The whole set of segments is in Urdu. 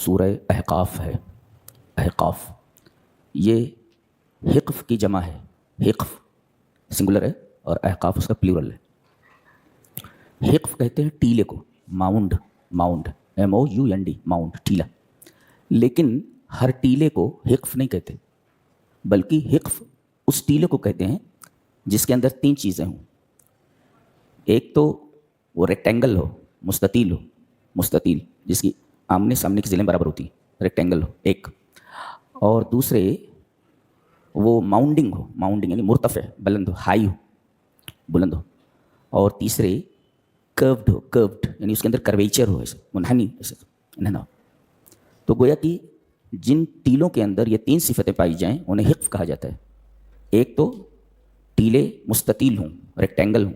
سورہ احقاف ہے. احقاف یہ حقف کی جمع ہے. حقف سنگولر ہے اور احقاف اس کا پلیورل ہے. حقف کہتے ہیں ٹیلے کو. ماؤنڈ MOUND ماؤنڈ ٹیلا. لیکن ہر ٹیلے کو حقف نہیں کہتے, بلکہ حقف اس ٹیلے کو کہتے ہیں جس کے اندر 3 چیزیں ہوں. ایک تو وہ ریکٹینگل ہو, مستطیل جس کی آمنے سامنے کی ضلعیں برابر ہوتی ہیں, ریکٹینگل ہو ایک. اور دوسرے وہ ماؤنڈنگ یعنی مرتفع, بلند ہو, ہائی ہو, بلند ہو. اور تیسرے کروڈ یعنی اس کے اندر کرویچر ہو, ایسے منحنی, ایسے انحناء. تو گویا کہ جن ٹیلوں کے اندر یہ 3 صفتیں پائی جائیں انہیں حقف کہا جاتا ہے. ایک تو ٹیلے مستطیل ہوں, ریکٹینگل ہوں,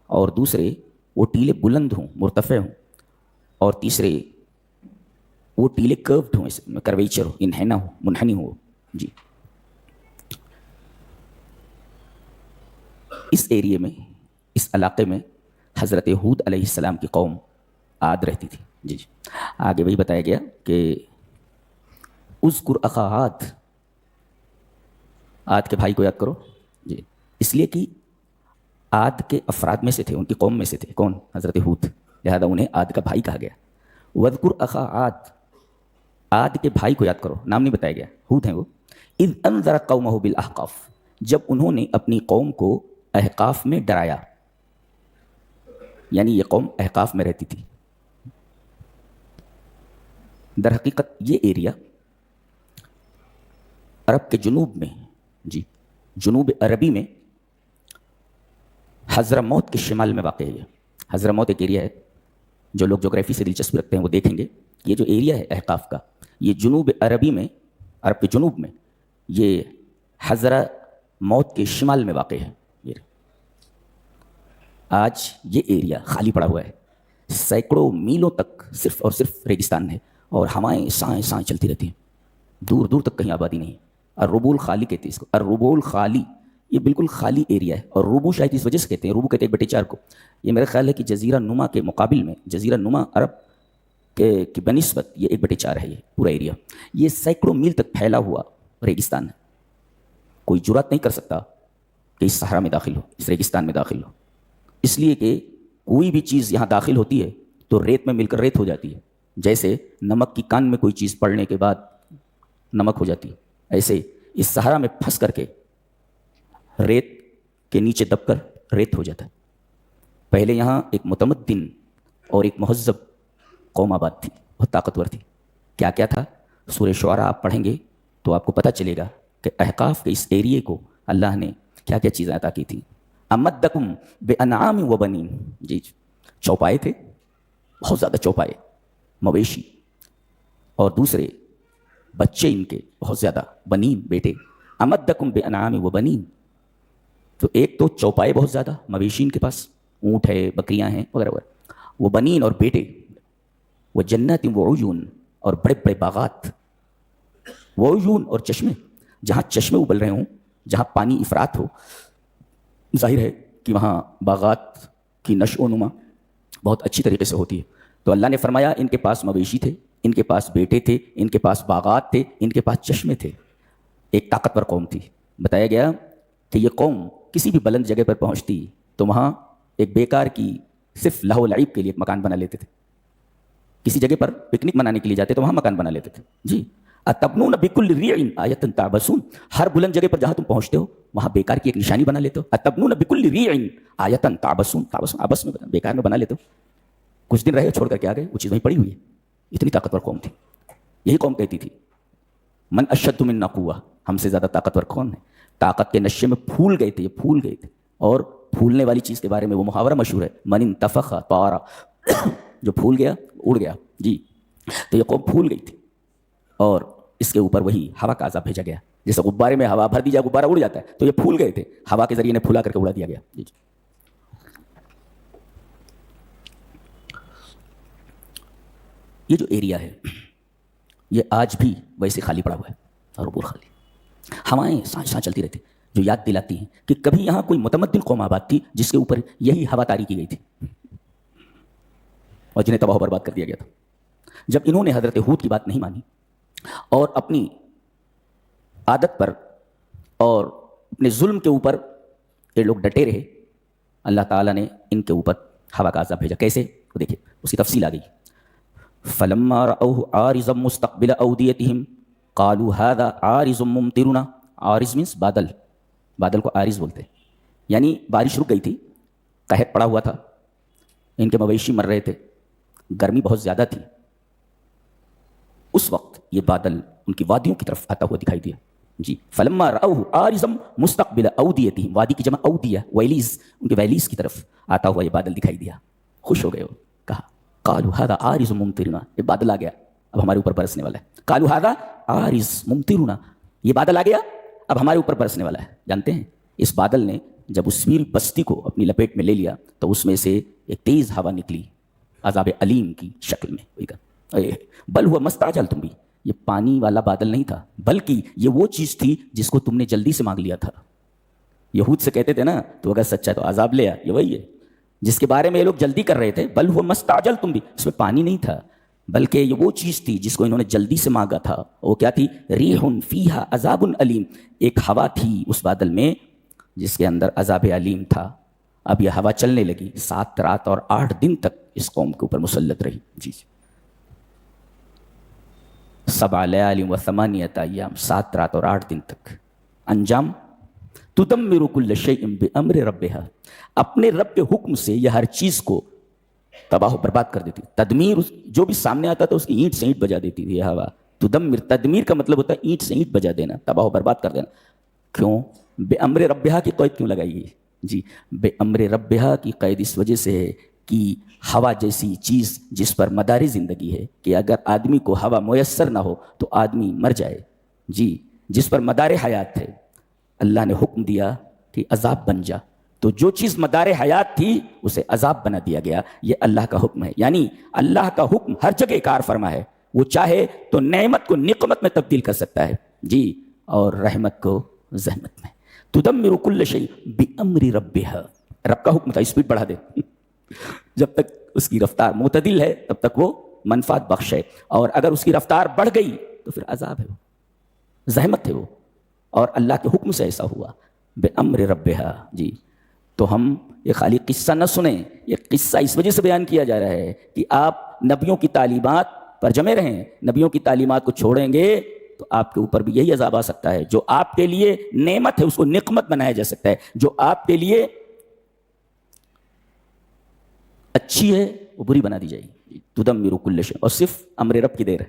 اور دوسرے وہ ٹیلے بلند ہوں, مرتفع ہوں, اور تیسرے وہ ٹیلے کروڈ ہوں, ایسے کرویچر ہو, انحناء ہو, منحنی ہو. جی, اس ایریے میں, اس علاقے میں حضرت ہود علیہ السلام کی قوم عاد رہتی تھی. جی آگے وہی بتایا گیا کہ اذکر اخا عاد, عاد کے بھائی کو یاد کرو. جی, اس لیے کہ عاد کے افراد میں سے تھے, ان کی قوم میں سے تھے. کون؟ حضرت ہود, لہذا انہیں عاد کا بھائی کہا گیا. وذکر اخا عاد, عاد کے بھائی کو یاد کرو, نام نہیں بتایا گیا, ہود ہیں وہ. اذ انذر قومہ بالاحقاف, جب انہوں نے اپنی قوم کو احقاف میں ڈرایا. یعنی یہ قوم احقاف میں رہتی تھی. در حقیقت یہ ایریا عرب کے جنوب میں, جی جنوب عربی میں حضرموت کے شمال میں واقع ہے. حضرموت ایک ایریا ہے, جو لوگ جغرافی سے دلچسپی رکھتے ہیں وہ دیکھیں گے. یہ جو ایریا ہے احقاف کا, یہ جنوب عربی میں, عرب کے جنوب میں, یہ حضرموت کے شمال میں واقع ہے. آج یہ ایریا خالی پڑا ہوا ہے. سینکڑوں میلوں تک صرف اور صرف ریگستان ہے, اور ہوائیں سائیں چلتی رہتی ہیں. دور دور تک کہیں آبادی نہیں. الربوع الخالی کہتے ہیں اس کو, الربوع الخالی. یہ بالکل خالی ایریا ہے. اور روبو شاید اس وجہ سے کہتے ہیں, روبو کہتے ہیں 1/4 کو. یہ میرا خیال ہے کہ جزیرہ نما کے مقابل میں, جزیرہ نما عرب کی بنسبت یہ 1/4 ہے. یہ پورا ایریا یہ سینکڑوں میل تک پھیلا ہوا ریگستان ہے. کوئی جرات نہیں کر سکتا کہ اس صحرا میں داخل ہو, اس ریگستان میں داخل ہو, اس لیے کہ کوئی بھی چیز یہاں داخل ہوتی ہے تو ریت میں مل کر ریت ہو جاتی ہے. جیسے نمک کی کان میں کوئی چیز پڑنے کے بعد نمک ہو جاتی ہے, ایسے اس صحرا میں پھنس کر کے ریت کے نیچے دب کر ریت ہو جاتا ہے. پہلے یہاں ایک متمدن اور ایک مہذب قوم آباد تھی, بہت طاقتور تھی. کیا کیا تھا؟ سورہ شعراء آپ پڑھیں گے تو آپ کو پتہ چلے گا کہ احقاف کے اس ایریے کو اللہ نے کیا کیا چیزیں عطا کی تھیں. امدکم بانعام و بنین, جی چوپائے تھے, بہت زیادہ چوپائے, مویشی, اور دوسرے بچے ان کے بہت زیادہ, بنین بیٹے. امدکم بانعام و بنین, تو ایک تو چوپائے بہت زیادہ, مویشی ان کے پاس, اونٹ ہے, بکریاں ہیں وغیرہ وغیرہ. وہ بنین اور بیٹے. وہ جنات و عیون, اور بڑے بڑے باغات. وہ عیون اور چشمے, جہاں چشمے ابل رہے ہوں, جہاں پانی افراط ہو, ظاہر ہے کہ وہاں باغات کی نشو و نما بہت اچھی طریقے سے ہوتی ہے. تو اللہ نے فرمایا ان کے پاس مویشی تھے, ان کے پاس بیٹے تھے, ان کے پاس باغات تھے, ان کے پاس چشمے تھے. ایک طاقتور قوم تھی. بتایا گیا کہ یہ قوم کسی بھی بلند جگہ پر پہنچتی تو وہاں ایک بیکار کی صرف لہو و لعب کے لیے ایک مکان بنا لیتے تھے. کسی جگہ پر پکنک منانے کے لیے جاتے تو وہاں مکان بنا لیتے تھے. جی, اتبنون بکل ریع آیۃ تعبثون, ہر بلند جگہ پر جہاں تم پہنچتے ہو وہاں بیکار کی ایک نشانی بنا لیتے ہو. اتبنون بکل ریع آیۃ تعبثون, آبس میں بیکار میں بنا لیتے ہو. کچھ دن رہے چھوڑ کر کے آ گئے, وہ چیز وہیں پڑی ہوئی ہے. اتنی طاقتور قوم تھی. یہی قوم کہتی تھی من اشد منا قوہ, ہم سے زیادہ طاقتور کون ہے. طاقت کے نشے میں پھول گئے تھے, یہ پھول گئے تھے. اور پھولنے والی چیز کے بارے میں وہ محاورہ مشہور ہے, من انتفخ طار, جو پھول گیا اڑ گیا. جی, تو یہ قوم پھول گئی تھی, اور اس کے اوپر وہی ہوا کا عذاب بھیجا گیا. جیسے غبارے میں ہوا بھر دی جائے, غبارہ اڑ جاتا ہے, تو یہ پھول گئے تھے, ہوا کے ذریعے انہیں پھولا کر کے اڑا دیا گیا. جی, یہ جو ایریا ہے یہ آج بھی ویسے خالی پڑا ہوا ہے, اور عبور خالی. ہوائیں سائیں چلتی رہتی جو یاد دلاتی ہیں کہ کبھی یہاں کوئی متمدن قوم آباد تھی جس کے اوپر یہی ہوا طاری کی گئی تھی, اور جنہیں تباہ و برباد کر دیا گیا تھا. جب انہوں نے حضرت ہود کی بات نہیں مانی اور اپنی عادت پر اور اپنے ظلم کے اوپر یہ لوگ ڈٹے رہے، اللہ تعالیٰ نے ان کے اوپر ہوا کا عذاب بھیجا. کیسے؟ وہ دیکھیں اس کی تفصیل آ گئی. فلما رأوه عارضا مستقبل اودیتهم قالوا هذا عارض ممطرنا. عارض مینس بادل، بادل کو عارض بولتے ہیں. یعنی بارش رک گئی تھی، قحط پڑا ہوا تھا، ان کے مویشی مر رہے تھے، گرمی بہت زیادہ تھی. اس وقت یہ بادل ان کی وادیوں کی طرف آتا ہوا دکھائی دیا. جی فلما رأوه عارضا مستقبل اودیتهم، وادی کی جمع اودیہ، ویلیز، ان کے ویلیز کی طرف آتا ہوا یہ بادل دکھائی دیا. خوش ہو گئے، وہ کہا قالوا هذا عارض ممطرنا، یہ بادل آ گیا اب ہمارے اوپر برسنے والا ہے. قالوا هذا عارض ممطرنا، یہ بادل آ گیا اب ہمارے اوپر برسنے والا ہے. جانتے ہیں اس بادل نے جب اس سویل بستی کو اپنی لپیٹ میں لے لیا تو اس میں سے ایک تیز ہوا نکلی عذاب علیم کی شکل میں. بل ہوا مستعجلتم بھی، یہ پانی والا بادل نہیں تھا، بلکہ یہ وہ چیز تھی جس کو تم نے جلدی سے مانگ لیا تھا. یہود سے کہتے تھے نا تو اگر سچا ہے تو عذاب لے آ، یہ وہی ہے جس کے بارے میں یہ لوگ جلدی کر رہے تھے. بل ہوا مستعجلتم بھی، اس میں پانی نہیں تھا بلکہ یہ وہ چیز تھی جس کو انہوں نے جلدی سے مانگا تھا. وہ کیا تھی؟ ریح فیہا عذاب علیم، ایک ہوا تھی اس بادل میں جس کے اندر عذاب علیم تھا. اب یہ ہوا چلنے لگی، 7 رات اور 8 دن تک اس قوم کے اوپر مسلط رہی. جی 7 لیال و 8 ایام، 7 رات اور 8 دن تک. انجام تدمر کل شیء بامر ربہا، اپنے رب کے حکم سے یہ ہر چیز کو تباہ و برباد کر دیتی. تدمیر جو بھی سامنے آتا تھا اس کی اینٹ سے اینٹ بجا دیتی تھی یہ ہوا. تدمر، تدمیر کا مطلب ہوتا ہے اینٹ سے اینٹ بجا دینا، تباہ و برباد کر دینا. کیوں؟ بے امر ربہا کی قید کیوں لگائی گئی؟ جی بے امر ربہا کی قید اس وجہ سے ہے کہ ہوا جیسی چیز جس پر مدار زندگی ہے کہ اگر آدمی کو ہوا میسر نہ ہو تو آدمی مر جائے. جی جس پر مدار حیات ہے، اللہ نے حکم دیا کہ عذاب بن جا، تو جو چیز مدار حیات تھی اسے عذاب بنا دیا گیا. یہ اللہ کا حکم ہے. یعنی اللہ کا حکم ہر جگہ کار فرما ہے، وہ چاہے تو نعمت کو نقمت میں تبدیل کر سکتا ہے، جی، اور رحمت کو زحمت میں. تدمر کل شیء بامر ربہا، رب کا حکم تھا اسپیڈ بڑھا دے. جب تک اس کی رفتار معتدل ہے تب تک وہ منفعت بخش ہے، اور اگر اس کی رفتار بڑھ گئی تو پھر عذاب ہے، وہ زحمت ہے وہ. اور اللہ کے حکم سے ایسا ہوا بے امر ربہا. جی تو ہم یہ خالی قصہ نہ سنیں، یہ قصہ اس وجہ سے بیان کیا جا رہا ہے کہ آپ نبیوں کی تعلیمات پر جمے رہیں. نبیوں کی تعلیمات کو چھوڑیں گے تو آپ کے اوپر بھی یہی عذاب آ سکتا ہے. جو آپ کے لیے نعمت ہے اس کو نقمت بنایا جا سکتا ہے، جو آپ کے لیے اچھی ہے وہ بری بنا دی جائے گی. تدمر کل شیء، اور صرف امر رب کی دیر ہے،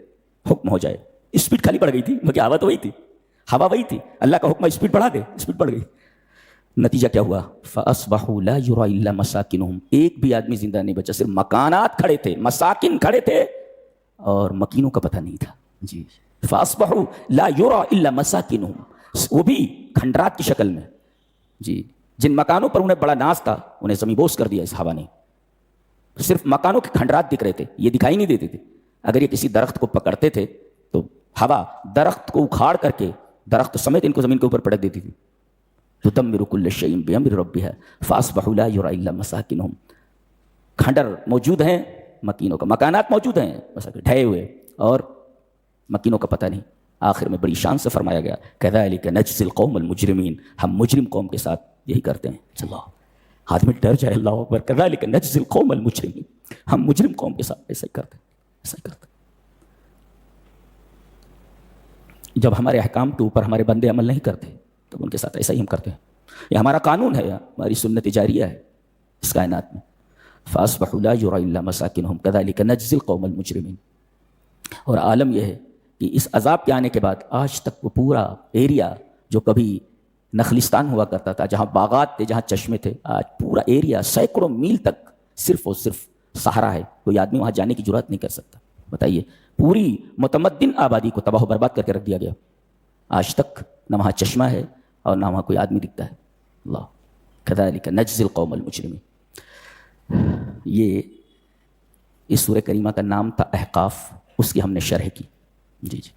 حکم ہو جائے. اسپیڈ خالی بڑھ گئی تھی مگر ہوا تو وہی تھی، ہوا وہی تھی. اللہ کا حکم اسپیڈ بڑھا دے، اسپیڈ بڑھ گئی. نتیجہ کیا ہوا؟ فاصبحوا لا يرى الا مساكنهم، ایک بھی آدمی زندہ نہیں بچا، صرف مکانات کھڑے تھے، مساکن کھڑے تھے اور مکینوں کا پتہ نہیں تھا. جی فاصبحوا لا يرى الا مساكنهم، وہ بھی کھنڈرات کی شکل میں. جی جن مکانوں پر انہیں بڑا ناز تھا انہیں زمین بوس کر دیا اس ہوا نے. صرف مکانوں کے کھنڈرات دکھ رہے تھے، یہ دکھائی نہیں دیتے تھے. اگر یہ کسی درخت کو پکڑتے تھے تو ہوا درخت کو اکھاڑ کر کے درخت سمیت ان کو زمین کے اوپر پٹک دیتی تھی. تدمر کل شیء بامر ربہا فاصبحوا لا يرى الا مساکنہم، کھنڈر موجود ہیں، مکینوں کا مکانات موجود ہیں، ڈھے ہوئے اور مکینوں کا پتہ نہیں. آخر میں بڑی شان سے فرمایا گیا کذالک نجزی القوم المجرمین، ہم مجرم قوم کے ساتھ یہی کرتے ہیں. چلو آدمی ڈر جائے، اللہ اکبر. کذالک نجزی القوم المجرمین، ہم مجرم قوم کے ساتھ ایسا ہی کرتے ہیں، ایسا ہی کرتے ہیں. جب ہمارے احکام کے اوپر ہمارے بندے عمل نہیں کرتے تو ان کے ساتھ ایسا ہی ہم کرتے ہیں. یہ ہمارا قانون ہے، ہماری سنت جاریہ ہے اس کائنات میں. فاصبحوا لا يرى الا مساکنہم کذالک نجزی القوم المجرمین. اور عالم یہ ہے کہ اس عذاب کے آنے کے بعد آج تک وہ پورا ایریا جو کبھی نخلستان ہوا کرتا تھا، جہاں باغات تھے، جہاں چشمے تھے، آج پورا ایریا سینکڑوں میل تک صرف اور صرف صحرا ہے. کوئی آدمی وہاں جانے کی جرات نہیں کر سکتا. بتائیے، پوری متمدن آبادی کو تباہ و برباد کر کے رکھ دیا گیا. آج تک نہ وہاں چشمہ ہے اور نہ وہاں کوئی آدمی دکھتا ہے. اللہ کذالک نجزی القوم المجرمین. یہ اس سورہ کریمہ کا نام تھا احقاف، اس کی ہم نے شرح کی. جی جی